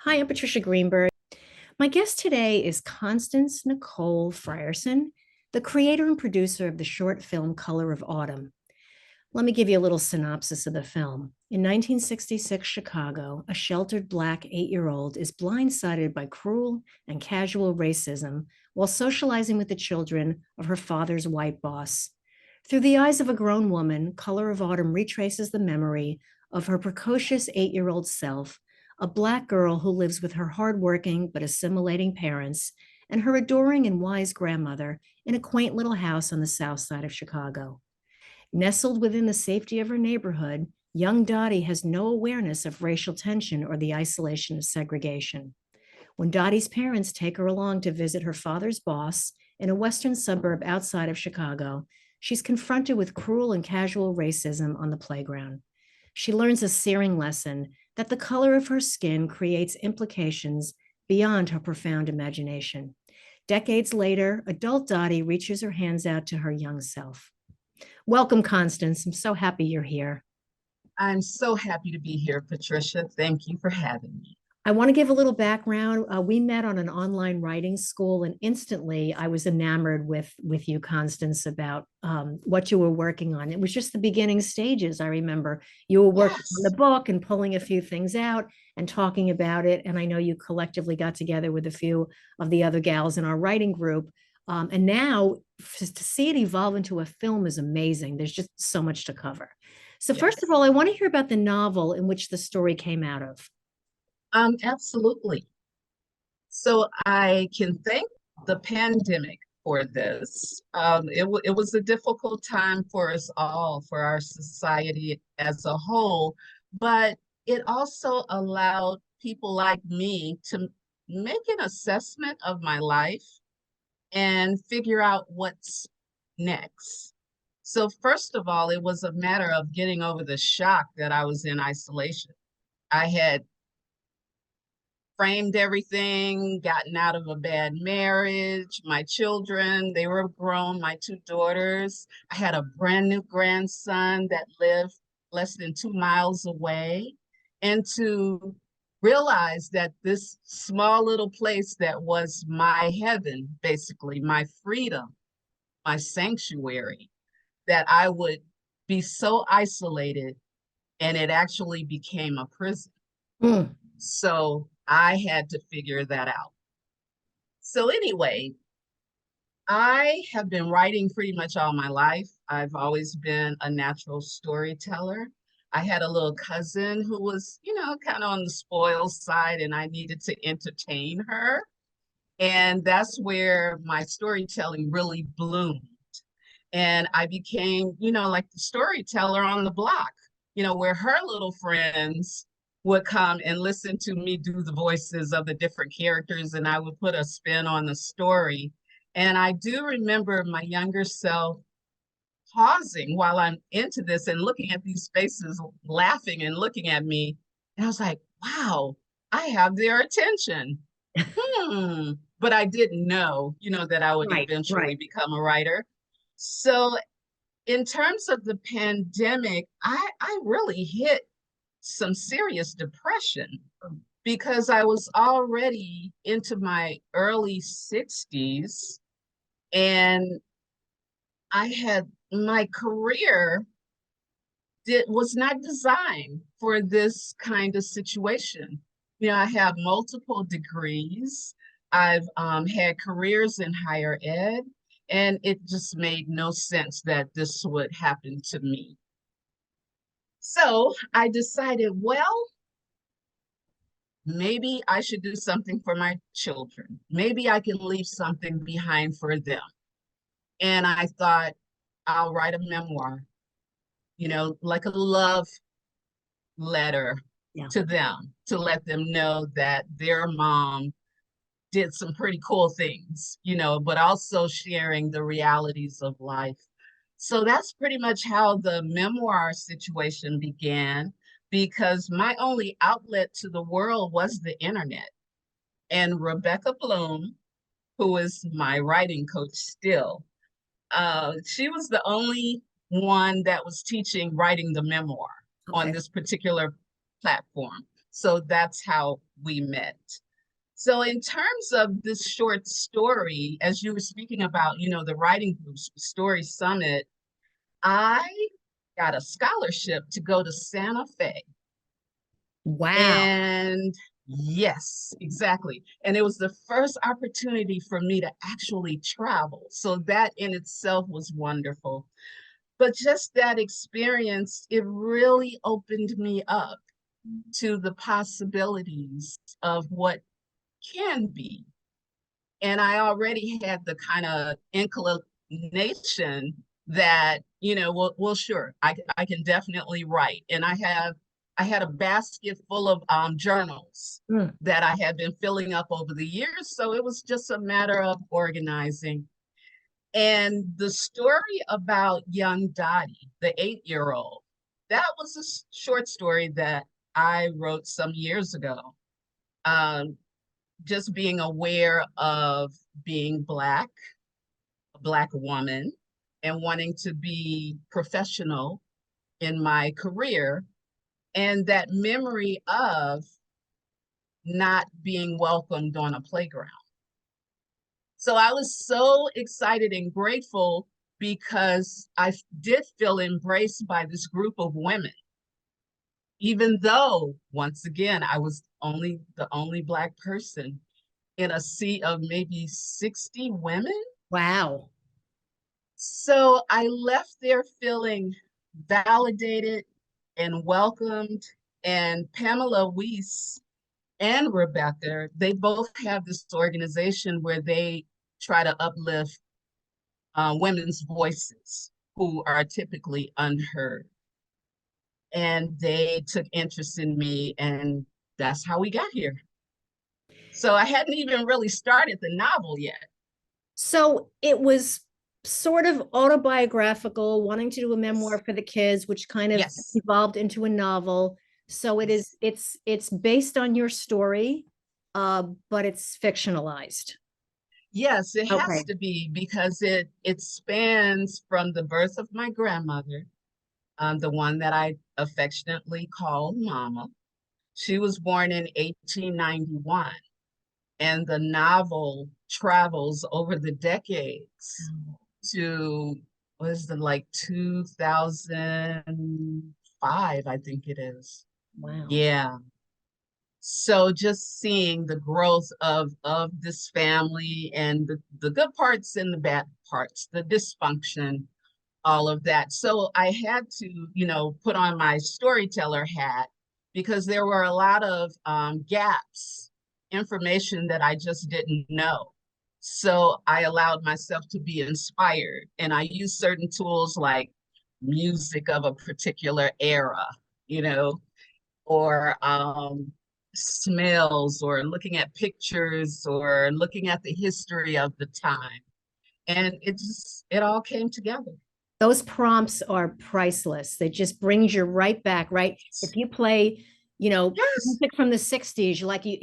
Hi, I'm Patricia Greenberg. My guest today is Constance Nicole Frierson, the creator and producer of the short film Color of Autumn. Let me give you a little synopsis of the film. In 1966 Chicago, a sheltered Black 8-year-old is blindsided by cruel and casual racism while socializing with the children of her father's white boss. Through the eyes of a grown woman, Color of Autumn retraces the memory of her precocious 8-year-old self, a Black girl who lives with her hardworking but assimilating parents and her adoring and wise grandmother in a quaint little house on the south side of Chicago. Nestled within the safety of her neighborhood, young Dottie has no awareness of racial tension or the isolation of segregation. When Dottie's parents take her along to visit her father's boss in a western suburb outside of Chicago, she's confronted with cruel and casual racism on the playground. She learns a searing lesson that the color of her skin creates implications beyond her profound imagination. Decades later, adult Dottie reaches her hands out to her young self. Welcome, Constance. I'm so happy you're here. I'm so happy to be here, Patricia. Thank you for having me. I want to give a little background. We met on an online writing school, and instantly I was enamored with you, Constance, about what you were working on. It was just the beginning stages. I remember you were working on the Yes, book and pulling a few things out and talking about it. And I know you collectively got together with a few of the other gals in our writing group. And now to see it evolve into a film is amazing. There's just so much to cover. So first of yes. all, I want to hear about the novel in which the story came out of. Absolutely. So I can thank the pandemic for this. It was a difficult time for us all, for our society as a whole, but it also allowed people like me to make an assessment of my life and figure out what's next. So first of all, it was a matter of getting over the shock that I was in isolation. I had framed everything, gotten out of a bad marriage. My children, they were grown, my two daughters. I had a brand new grandson that lived less than 2 miles away. And to realize that this small little place that was my heaven, basically my freedom, my sanctuary, that I would be so isolated and it actually became a prison. Mm. So I had to figure that out. So anyway, I have been writing pretty much all my life. I've always been a natural storyteller. I had a little cousin who was, kind of on the spoiled side, and I needed to entertain her. And that's where my storytelling really bloomed. And I became, like the storyteller on the block, where her little friends would come and listen to me do the voices of the different characters, and I would put a spin on the story. And I do remember my younger self pausing while I'm into this and looking at these faces, laughing and looking at me. And I was like, wow, I have their attention. But I didn't know, that I would Right, right. eventually become a writer. So in terms of the pandemic, I really hit some serious depression because I was already into my early 60s and I had my career was not designed for this kind of situation. I have multiple degrees. I've had careers in higher ed, and it just made no sense that this would happen to me. So I decided, well, maybe I should do something for my children. Maybe I can leave something behind for them. And I thought, I'll write a memoir, like a love letter Yeah. to them to let them know that their mom did some pretty cool things, but also sharing the realities of life. So that's pretty much how the memoir situation began because my only outlet to the world was the internet. And Rebecca Bloom, who is my writing coach still, she was the only one that was teaching writing the memoir on Okay. this particular platform. So that's how we met. So in terms of this short story, as you were speaking about, the writing group's story summit, I got a scholarship to go to Santa Fe. Wow. And yes, exactly. And it was the first opportunity for me to actually travel. So that in itself was wonderful. But just that experience, it really opened me up to the possibilities of what can be. And I already had the kind of inclination that, well, sure, I can definitely write. And I had a basket full of journals Mm. that I had been filling up over the years. So it was just a matter of organizing. And the story about young Dottie, the 8-year-old, that was a short story that I wrote some years ago. Um, just being aware of being Black, a Black woman, and wanting to be professional in my career, and that memory of not being welcomed on a playground. So I was so excited and grateful because I did feel embraced by this group of women, even though, once again, I was the only Black person in a sea of maybe 60 women. Wow. So I left there feeling validated and welcomed. And Pamela Weiss and Rebecca, they both have this organization where they try to uplift women's voices who are typically unheard. And they took interest in me, and that's how we got here. So I hadn't even really started the novel yet. So it was sort of autobiographical, wanting to do a memoir for the kids, which kind of Yes. evolved into a novel. So Yes. it's based on your story, but it's fictionalized. Yes, it has Okay. to be because it spans from the birth of my grandmother, the one that I affectionately call Mama. She was born in 1891, and the novel travels over the decades to what is it, like 2005, I think it is. Wow. Yeah. So just seeing the growth of this family and the good parts and the bad parts, the dysfunction, all of that. So I had to, put on my storyteller hat because there were a lot of gaps, information that I just didn't know. So I allowed myself to be inspired, and I used certain tools like music of a particular era, you know, or smells, or looking at pictures, or looking at the history of the time. And it all came together. Those prompts are priceless. It just brings you right back, right? If you play, Yes, music from the 60s, you're 8 years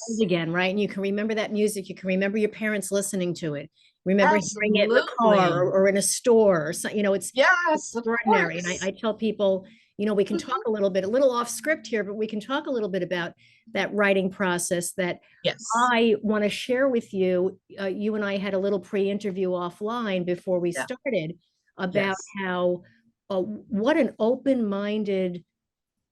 old yes, again, right? And you can remember that music. You can remember your parents listening to it. Remember hearing it in the car, absolutely. or in a store, or so, it's Yes, of extraordinary. And course. I tell people, we can talk Mhm. a little off script here, but we can talk a little bit about that writing process that Yes, I want to share with you. You and I had a little pre-interview offline before we yeah, started about yes, how what an open-minded,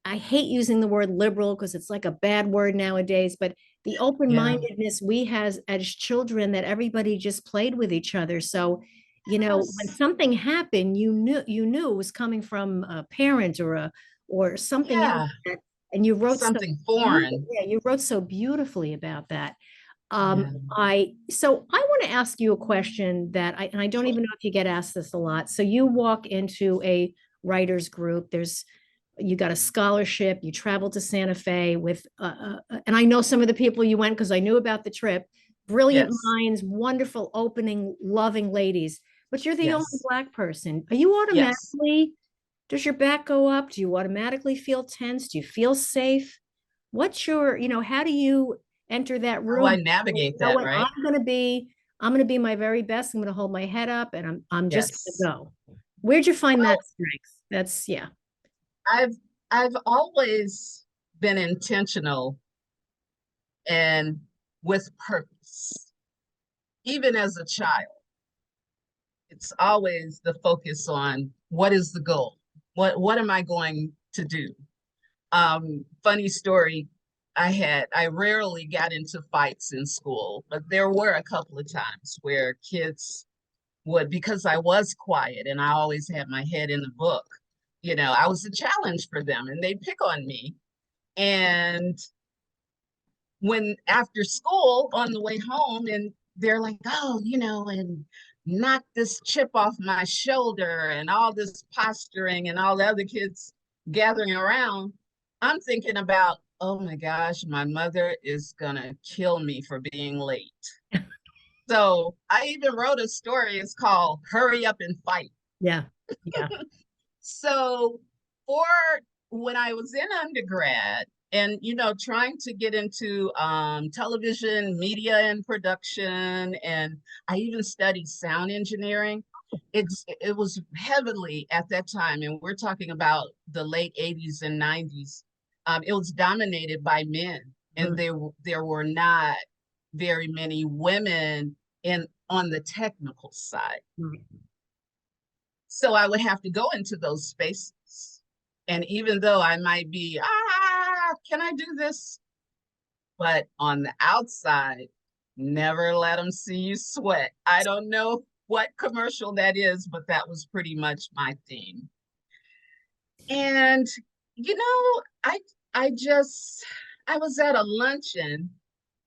I hate using the word liberal because it's like a bad word nowadays, but the yeah, open-mindedness we has as children, that everybody just played with each other. So, when yes, something happened, you knew it was coming from a parent or something else, yeah, and you wrote so something foreign. yeah, you wrote so beautifully about that. Yeah, I want to ask you a question that and I don't sure. even know if you get asked this a lot. So you walk into a writers group, you got a scholarship, you traveled to Santa Fe with, and I know some of the people you went because I knew about the trip, brilliant Yes, minds, wonderful, opening, loving ladies, but you're the only yes, Black person. Are you yes. automatically, does your back go up? Do you automatically feel tense? Do you feel safe? What's your, how do you enter that How do I room? You navigate know that, what? right? I'm gonna be my very best. I'm gonna hold my head up, and I'm just Yes. gonna go. Where'd you find that Well, strength? That's, yeah. I've I've always been intentional and with purpose. Even as a child, it's always the focus on what is the goal? What am I going to do? Funny story, I rarely got into fights in school, but there were a couple of times where kids would, because I was quiet and I always had my head in the book, I was a challenge for them and they'd pick on me. And when after school on the way home, and they're like, oh, and knock this chip off my shoulder and all this posturing and all the other kids gathering around, I'm thinking about, oh my gosh, my mother is gonna kill me for being late. So I even wrote a story. It's called Hurry Up and Fight. Yeah. Yeah. So for when I was in undergrad and, trying to get into television, media and production, and I even studied sound engineering. It was heavily at that time, and we're talking about the late 80s and 90s. It was dominated by men, and there were not very many women on the technical side. So I would have to go into those spaces. And even though I might be, can I do this? But on the outside, never let them see you sweat. I don't know what commercial that is, but that was pretty much my theme. And, I was at a luncheon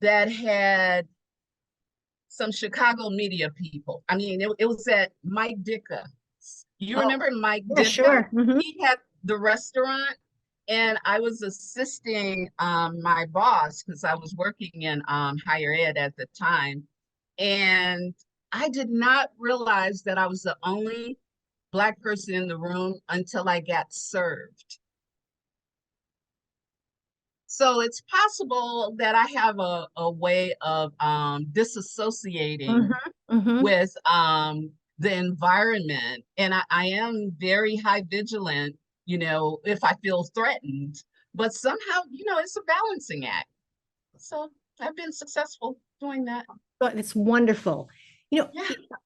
that had some Chicago media people. I mean, it was at Mike Ditka. You remember Mike Yeah, Ditka? sure. He had the restaurant, and I was assisting my boss because I was working in higher ed at the time. And I did not realize that I was the only Black person in the room until I got served. So it's possible that I have a way of disassociating with the environment. And I am very high vigilant, if I feel threatened. But somehow, it's a balancing act. So I've been successful doing that. But it's wonderful. Yeah.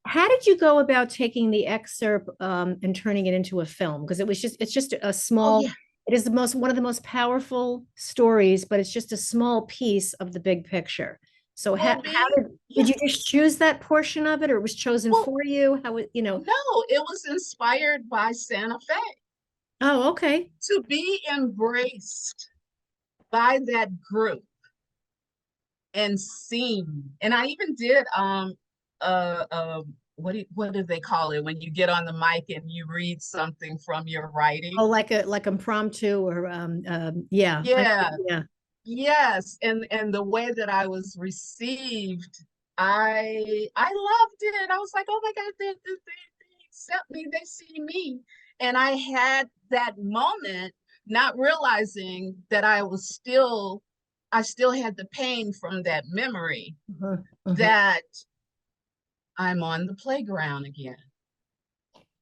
How did you go about taking the excerpt and turning it into a film? Because it's just a small, it is one of the most powerful stories, but it's just a small piece of the big picture. So how did you just choose that portion of it, or it was chosen for you? No, it was inspired by Santa Fe. Oh, okay. To be embraced by that group and seen. And I even did what do they call it when you get on the mic and you read something from your writing? Oh, like impromptu or yeah. Yeah. Yes. And the way that I was received, I loved it. I was like, oh my God, they accept me, they see me. And I had that moment, not realizing that I still had the pain from that memory that I'm on the playground again.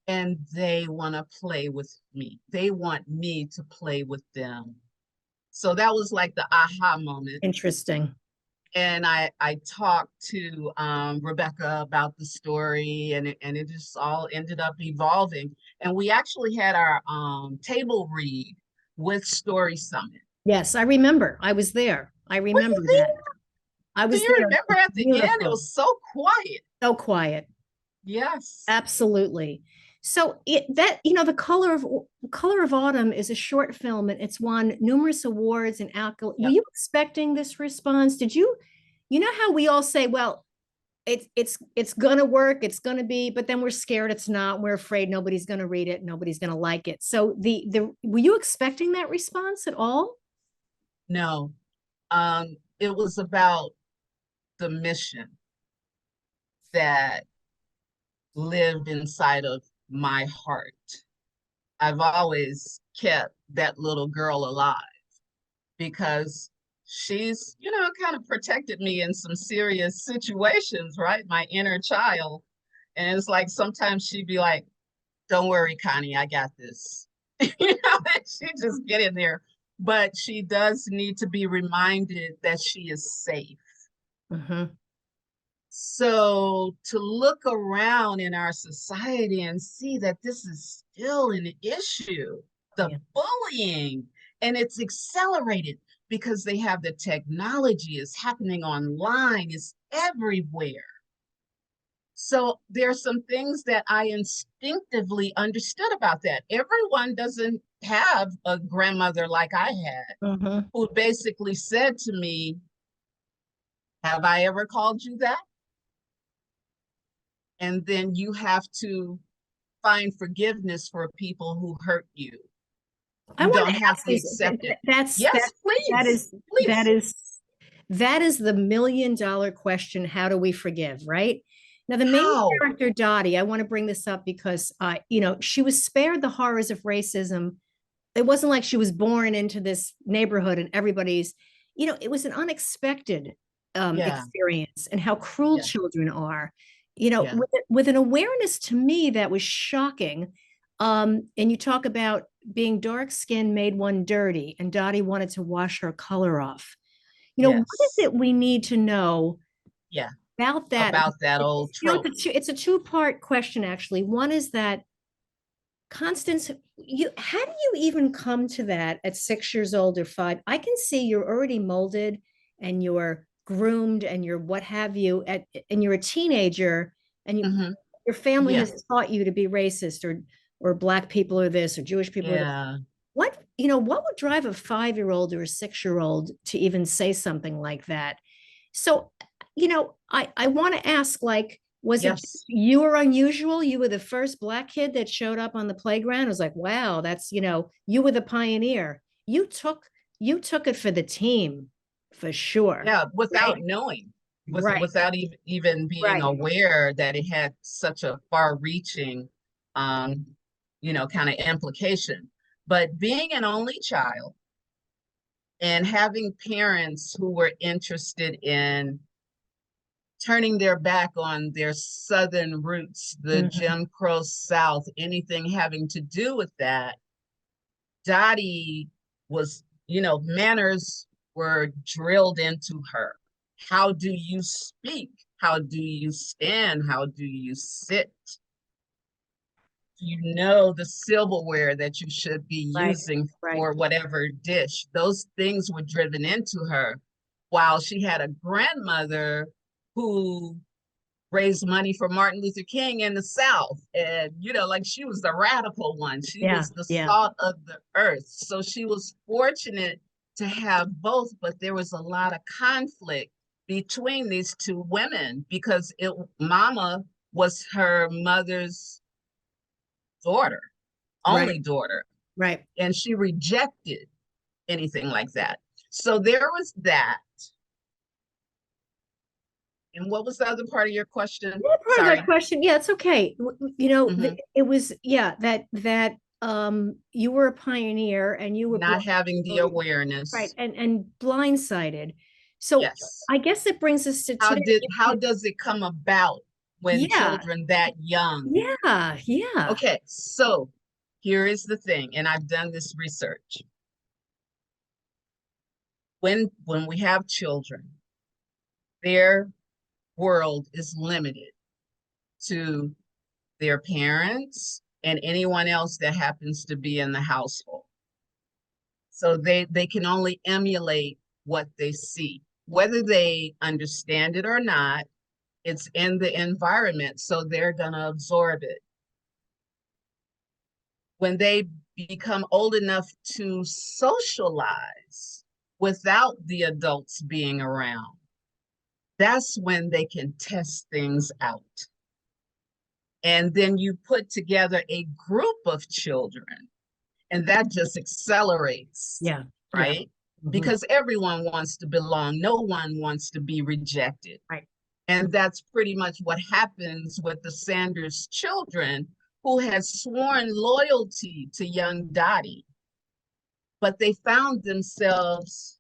And they want to play with me. They want me to play with them. So that was like the aha moment. Interesting. And I talked to Rebecca about the story, and it just all ended up evolving. And we actually had our table read with Story Summit. Yes, I remember. I was there. I remember that. I was there. Do you remember at the end? It was so quiet. So quiet. Yes. Absolutely. So the color of Autumn is a short film, and it's won numerous awards and accolades. Were you expecting this response? Did you know how we all say, well, it's gonna work, it's gonna be, but then we're scared it's not. We're afraid nobody's gonna read it, nobody's gonna like it. So were you expecting that response at all? No. It was about the mission that lived inside of my heart. I've always kept that little girl alive because she's, kind of protected me in some serious situations, right? My inner child. And it's like sometimes she'd be like, don't worry, Connie, I got this. She'd just get in there but she does need to be reminded that she is safe. Hmm. So to look around in our society and see that this is still an issue, the Yeah. bullying, and it's accelerated because they have the technology, is happening online, is everywhere. So there are some things that I instinctively understood about that. Everyone doesn't have a grandmother like I had, Hmm. who basically said to me, have I ever called you that? And then you have to find forgiveness for people who hurt you. I You want don't to have ask to this. accept it. That's Yes, that please, is that please. is that is the $1 million question. How do we forgive? Right now, the main How? character Dottie. I want to bring this up because, she was spared the horrors of racism. It wasn't like she was born into this neighborhood and everybody's, it was an unexpected Yeah, experience, and how cruel yeah, children are, yeah, with an awareness to me that was shocking. And you talk about being dark skinned made one dirty, and Dottie wanted to wash her color off. What is yes, it we need to know yeah. about that? About that old trope. It's a two-part question, actually. One is that, Constance, how do you even come to that at 6 years old or five? I can see you're already molded and you're groomed and you're what have you and you're a teenager, and Hmm. your family Yeah, has taught you to be racist, or black people are this or Jewish people are this. yeah, What would drive a 5-year-old or a 6-year-old to even say something like that? So, I want to ask, like, was it just yes. you were unusual? You were the first black kid that showed up on the playground. It was like, wow, you were the pioneer. You took it for the team, for sure. Yeah, without Right? knowing, Right. without even being Right. aware that it had such a far-reaching, um, kind of implication. But being an only child and having parents who were interested in turning their back on their Southern roots, the Mhm. Jim Crow South, anything having to do with that, Dottie was, manners were drilled into her. How do you speak? How do you stand? How do you sit? You know the silverware that you should be Right. using Right. for whatever dish. Those things were driven into her, while she had a grandmother who raised money for Martin Luther King in the South. And, like she was the radical one. She Yeah. was the Yeah. salt of the earth. So she was fortunate to have both, but there was a lot of conflict between these two women because Mama was her mother's daughter, Right. only daughter, Right. and she rejected anything like that. So there was that. And what was the other part of your question? That part of that Sorry. question, yeah, it's okay. Hmm. It was, yeah, that you were a pioneer and you were Not brought having the right, awareness. and blindsided. So Yes. I guess it brings us to today. How does it come about when Yeah, children that young? yeah, yeah. Okay, so here is the thing, and I've done this research. When we have children, their world is limited to their parents and anyone else that happens to be in the household. So they can only emulate what they see, whether they understand it or not. It's in the environment, so they're going to absorb it. When they become old enough to socialize without the adults being around, that's when they can test things out. And then you put together a group of children, and that just accelerates, Yeah, yeah. right? Mhm. Because everyone wants to belong, no one wants to be rejected. Right. And that's pretty much what happens with the Sanders children, who had sworn loyalty to young Dottie, but they found themselves,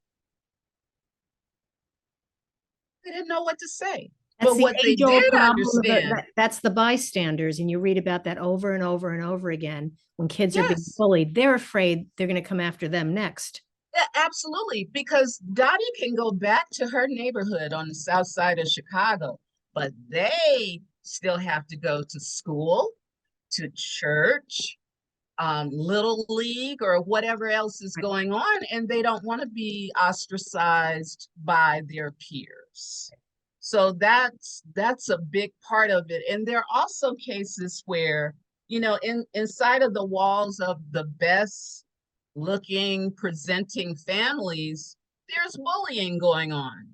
they didn't know what to say. That's But the what they age-old did problem of understand, that's the bystanders, and you read about that over and over and over again. When kids are being yes, bullied, they're afraid they're going to come after them next. Yeah, absolutely. Because Dottie can go back to her neighborhood on the south side of Chicago, but they still have to go to school, to church, little league, or whatever else is Right. going on, and they don't want to be ostracized by their peers. So that's a big part of it. And there are also cases where, inside of the walls of the best looking, presenting families, there's bullying going on.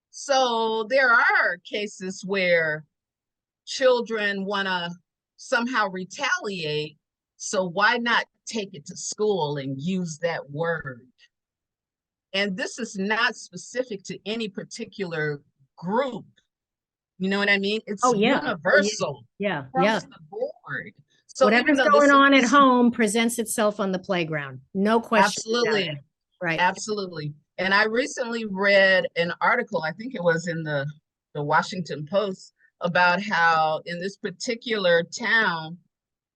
So there are cases where children want to somehow retaliate. So why not take it to school and use that word? And this is not specific to any particular group. You know what I mean? It's Oh, yeah. Oh, yeah. universal Yeah. Yeah. across the board. So even Whatever's though going this on at is home presents itself on the playground. No question about it. absolutely, Right. absolutely. And I recently read an article, I think it was in the Washington Post, about how in this particular town,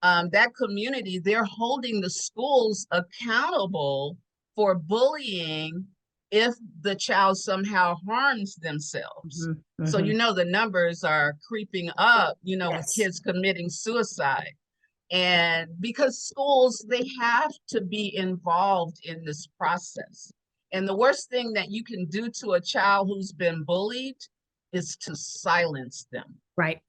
that community, they're holding the schools accountable for bullying if the child somehow harms themselves. Mhm, So, mhm. the numbers are creeping up, with Yes. kids committing suicide. And because schools, they have to be involved in this process. And the worst thing that you can do to a child who's been bullied is to silence them. Right.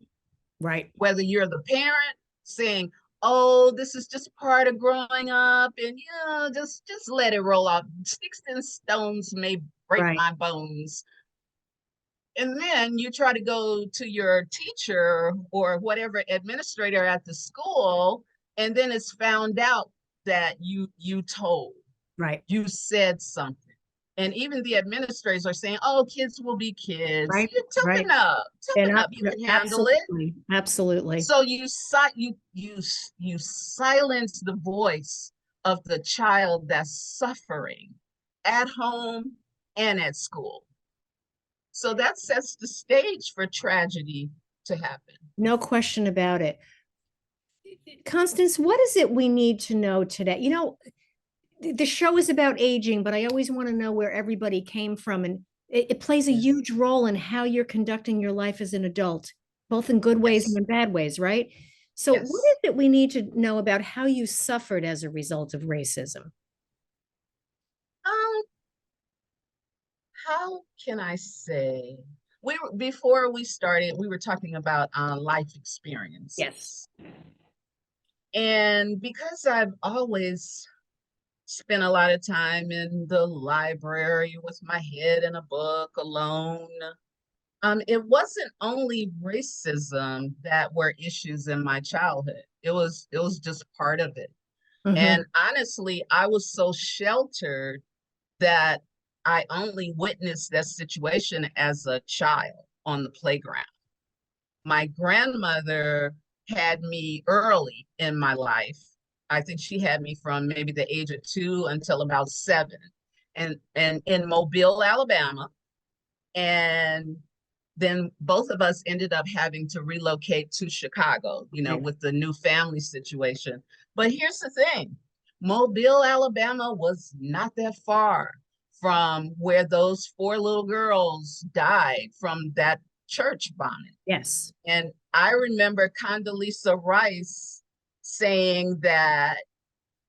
Right. Whether you're the parent saying, "Oh, this is just part of growing up, and just let it roll off. Sticks and stones may break Right. my bones." And then you try to go to your teacher or whatever administrator at the school, and then it's found out that you told, Right. you said something. And even the administrators are saying, "Oh, kids will be kids. Right. You Right. And toughen up, you can handle it." absolutely. Absolutely. So you silence the voice of the child that's suffering at home and at school. So that sets the stage for tragedy to happen. No question about it. Constance, what is it we need to know today? The show is about aging, but I always want to know where everybody came from. And it plays a Yes. huge role in how you're conducting your life as an adult, both in good ways and Yes. in bad ways, right? So, what Yes. is it we need to know about how you suffered as a result of racism? Um, how can I say? Before we started, we were talking about life Yes. experiences. And because I've always spent a lot of time in the library with my head in a book alone, it wasn't only racism that were issues in my childhood. It was just part of it. Hmm. And honestly, I was so sheltered that I only witnessed that situation as a child on the playground. My grandmother had me early in my life. I think she had me from maybe the age of 2 until about 7, and in Mobile, Alabama. And then both of us ended up having to relocate to Chicago, Okay. with the new family situation. But here's the thing: Mobile, Alabama was not that far from where those 4 little girls died from that church bombing. Yes. And I remember Condoleezza Rice saying that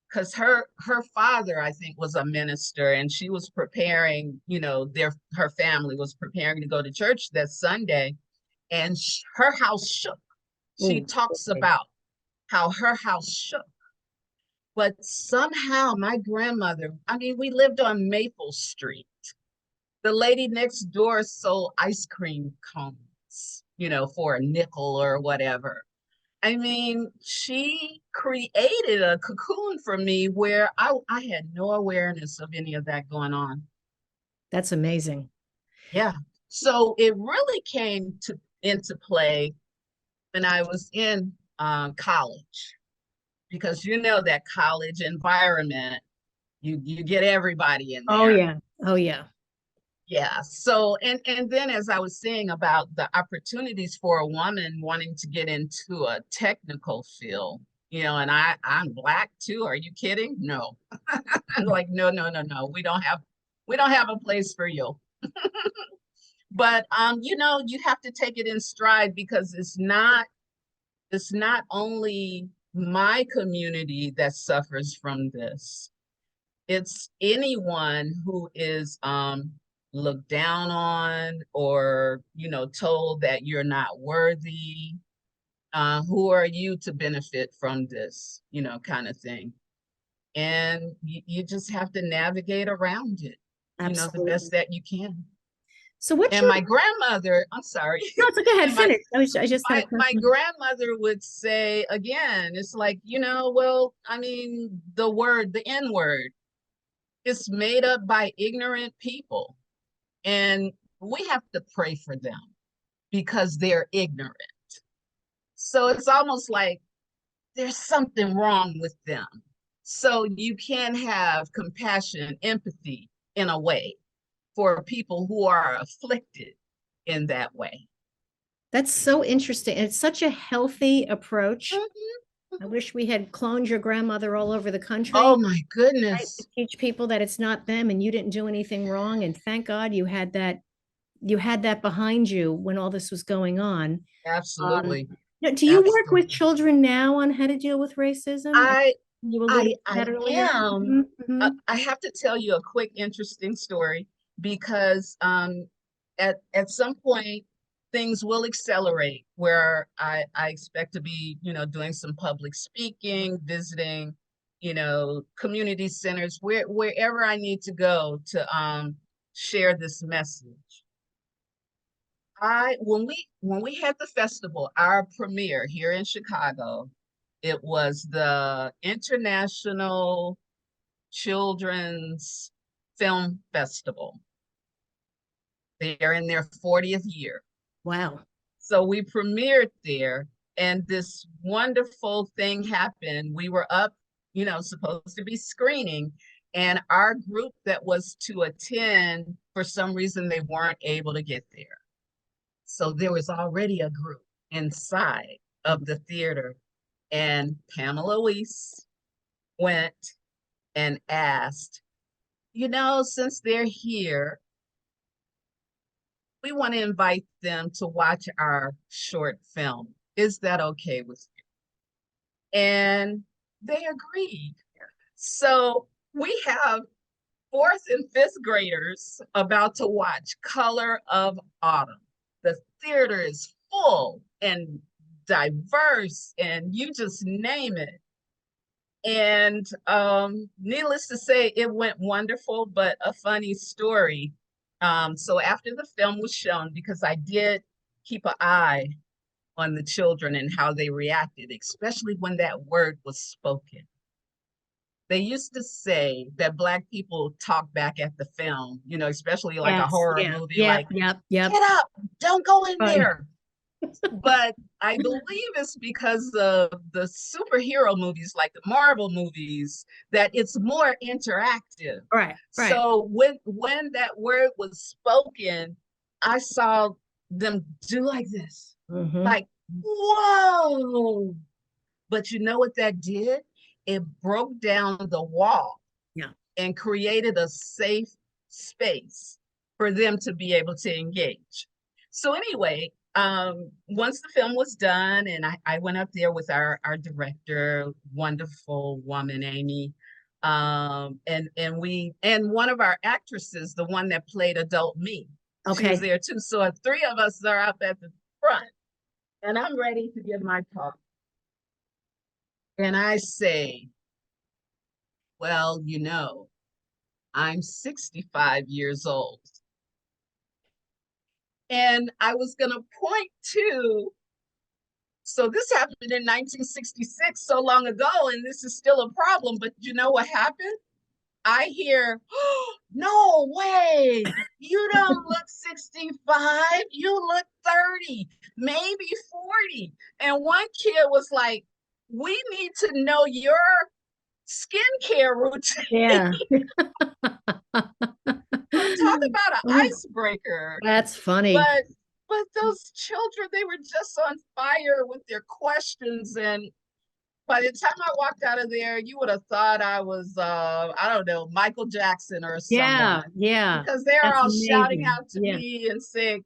because her father, I think, was a minister, and she was preparing, her family was preparing to go to church that Sunday, and her house shook. She Ooh, talks okay. about how her house shook. But somehow my grandmother, I mean, we lived on Maple Street. The lady next door sold ice cream cones, for a nickel or whatever. I mean, she created a cocoon for me where I had no awareness of any of that going on. That's amazing. Yeah. So it really came to into play when I was in college, because that college environment, you get everybody in Oh, there. yeah. Oh, yeah. Yeah. So and then, as I was saying about the opportunities for a woman wanting to get into a technical field, And I'm Black too. Are you kidding? No. I'm like, no, no, no, no. We don't have a place for you. But you have to take it in stride, because it's not only my community that suffers from this. It's anyone who is looked down on, or told that you're not worthy. Who are you to benefit from this, kind of thing. And you just have to navigate around it, the best Absolutely. that you can. So what's And your, my grandmother, I'm sorry, no, it's, go ahead, and my finish. I just had a my question. grandmother would say again, it's like, well, I mean, the N word is made up by ignorant people. And we have to pray for them because they're ignorant. So it's almost like there's something wrong with them. So you can have compassion, empathy in a way for people who are afflicted in that way. That's so interesting. It's such a healthy approach. I Mhm. wish we had cloned your grandmother all over the country, Oh my right? To goodness. teach people that it's not them and you didn't do anything wrong. And thank God you had that behind you when all this was going on. Um, Absolutely. do you work with Absolutely. children now on how to deal with racism? I You alluded I to I that earlier. am. Mhm, mhm. I have to tell you a quick, interesting story, because at some point things will accelerate where I expect to be, doing some public speaking, visiting, community centers, wherever I need to go to share this message. I when we had the festival, our premiere here in Chicago, it was the International Children's Film Festival. They're in their 40th year. Wow. So we premiered there, and this wonderful thing happened. We were up, supposed to be screening, and our group that was to attend, for some reason, they weren't able to get there. So there was already a group inside of the theater, and Pamela Weiss went and asked, since they're here, we want to invite them to watch our short film. Is that okay with you? And they agreed. So we have fourth and fifth graders about to watch Color of Autumn. The theater is full and diverse, and you just name it. And needless to say, it went wonderful. But a funny story. So after the film was shown, because I did keep an eye on the children and how they reacted, especially when that word was spoken. They used to say that Black people talk back at the film, especially like a Yes. horror Yeah. movie, Yep. like, Yep. Yep. get up, don't go in Fun. there. But I believe it's because of the superhero movies, like the Marvel movies, that it's more interactive. Right. Right. So when that word was spoken, I saw them do like this, Hmm. like, whoa. But you know what that did? It broke down the wall Yeah. and created a safe space for them to be able to engage. So anyway, once the film was done, and I went up there with our director, wonderful woman, Amy. And one of our actresses, the one that played adult me, she was Okay. there too. So three of us are up at the front, and I'm ready to give my talk. And I say, well, I'm 65 years old. And I was going to point to, so this happened in 1966, so long ago, and this is still a problem. But you know what happened? I hear, oh, no way, you don't look 65, you look 30, maybe 40. And one kid was like, we need to know your skincare routine. Yeah. So talk about an icebreaker. That's funny. But those children, they were just on fire with their questions. And By the time I walked out of there, you would have thought I was, I don't know, Michael Jackson or Yeah, someone, yeah. because they're That's all shouting amazing. out to Yeah. me and saying,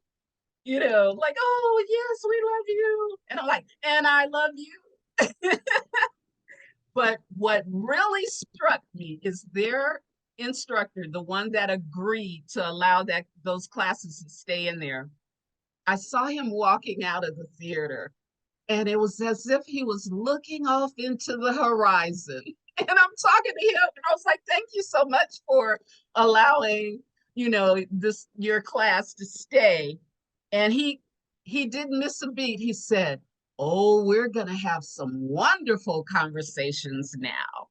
like, oh, yes, we love you. And I'm like, and I love you. But what really struck me is their instructor, the one that agreed to allow those classes to stay in there. I saw him walking out of the theater, and it was as if he was looking off into the horizon. And I'm talking to him, and I was like, thank you so much for allowing, this your class to stay. And he didn't miss a beat. He said, oh, we're gonna have some wonderful conversations now.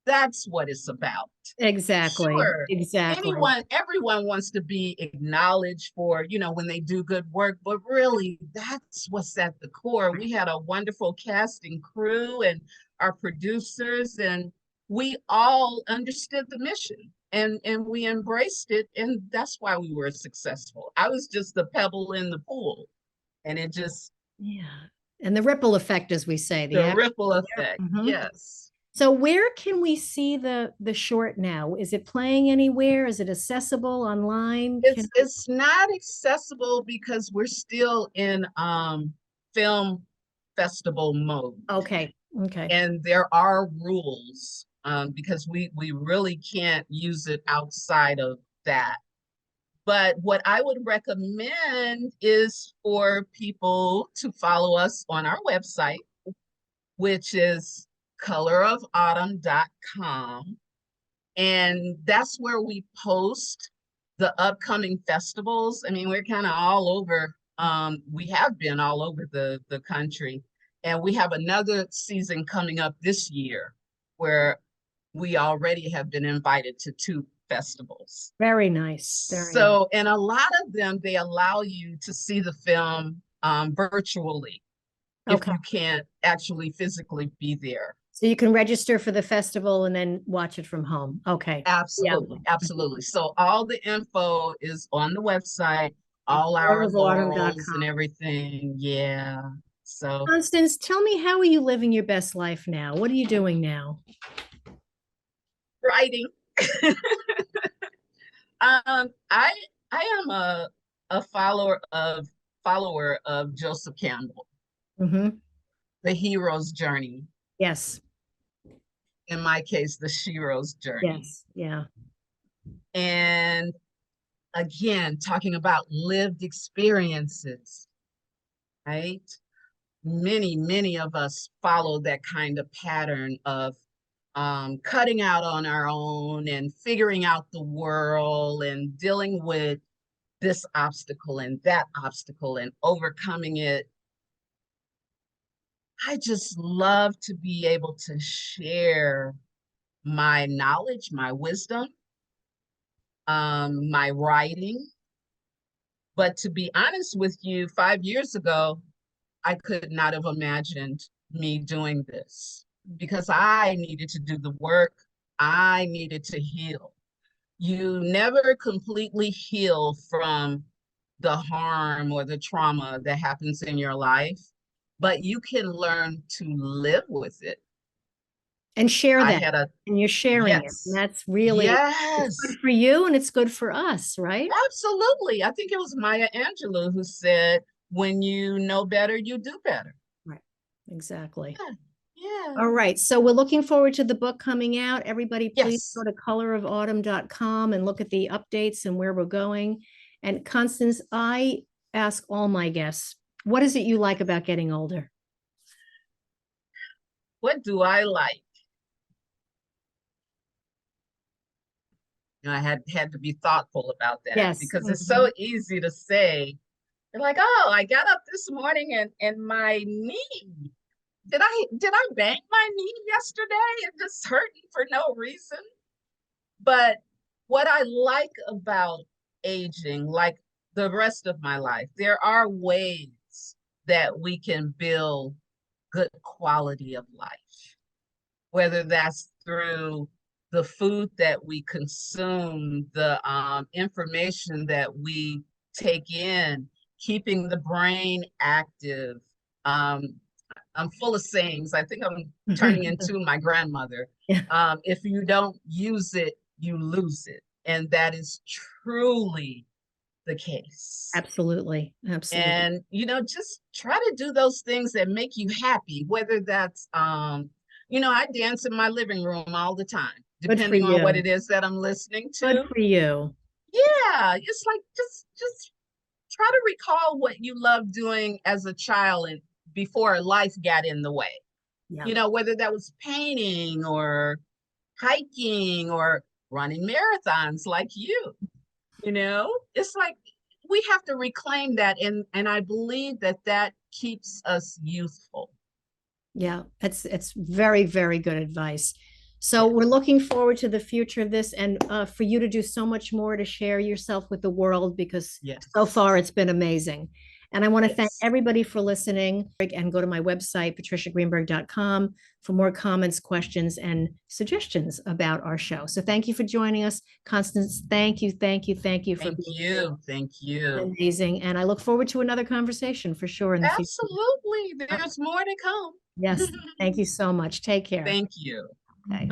That's what it's about. Exactly. Sure, Exactly. everyone wants to be acknowledged for, when they do good work, but really that's what's at the core. We had a wonderful casting crew and our producers, and we all understood the mission, and we embraced it, and that's why we were successful. I was just the pebble in the pool, and it just Yeah. And the ripple effect, as we say, the the action. ripple effect. Mhm. Yes. So where can we see the short now? Is it playing anywhere? Is it accessible online? Can It's not accessible because we're still in film festival mode, okay. Okay. and there are rules, because we really can't use it outside of that. But what I would recommend is for people to follow us on our website, which is colorofautumn.com. And that's where we post the upcoming festivals. I mean, we're kind of all over. We have been all over the country, and we have another season coming up this year where we already have been invited to two festivals. Very nice. Very nice. So, and a lot of them, they allow you to see the film virtually if Okay. you can't actually physically be there. So you can register for the festival and then watch it from home. Okay. Yeah. Absolutely, absolutely. So all the info is on the website, all our laurels and Colorofautumn.com. everything. Yeah. So Constance, tell me, how are you living your best life now? What are you doing now? writing. I am a follower of Joseph Campbell, Hmm. the hero's journey. Yes. In my case, the shero's journey. Yes. Yeah. And again, talking about lived experiences, right? Many of us follow that kind of pattern of cutting out on our own and figuring out the world and dealing with this obstacle and that obstacle and overcoming it. I just love to be able to share my knowledge, my wisdom, my writing. But to be honest with you, 5 years ago, I could not have imagined me doing this because I needed to do the work. I needed to heal. You never completely heal from the harm or the trauma that happens in your life, but you can learn to live with it. And share I that. had a, And you're sharing it. And yes, that's really, it's good yes, for you and it's good for us, right? absolutely. I think it was Maya Angelou who said, when you know better, you do better. Right. Exactly. Yeah, yeah, All right. So we're looking forward to the book coming out. Everybody, please go yes. to colorofautumn.com and look at the updates and where we're going. And Constance, I ask all my guests, what is it you like about getting older? What do I like? I had to be thoughtful about that Yes. because it's Mhm. so easy to say, you're like, oh, I got up this morning and my knee. Did I bang my knee yesterday? It just hurting for no reason. But what I like about aging, like the rest of my life, there are ways that we can build good quality of life, whether that's through the food that we consume, the information that we take in, keeping the brain active. Um, I'm full of sayings. I think I'm turning into my grandmother. Yeah, If you don't use it, you lose it. And that is truly the case. absolutely. Absolutely. And, just try to do those things that make you happy, whether that's, I dance in my living room all the time, Good for depending on what you. it is that I'm listening Good to. for you. Yeah, it's like just try to recall what you loved doing as a child and before life got in the way. Yeah. Whether that was painting or hiking or running marathons like it's like we have to reclaim that, and I believe that that keeps us youthful. Yeah, it's very, very good advice. So we're Yes. looking forward to the future of this and for you to do so much more to share yourself with the world because so Yes. far it's been amazing. And I want to thank Yes. everybody for listening and go to my website, patriciagreenberg.com, for more comments, questions, and suggestions about our show. So thank you for joining us. Constance, thank you, thank you, thank you for Thank being here. you. Thank you. Amazing. And I look forward to another conversation for sure in the future. Absolutely. Uh, There's more to come. Yes. Thank you so much. Take care. Thank you. Okay.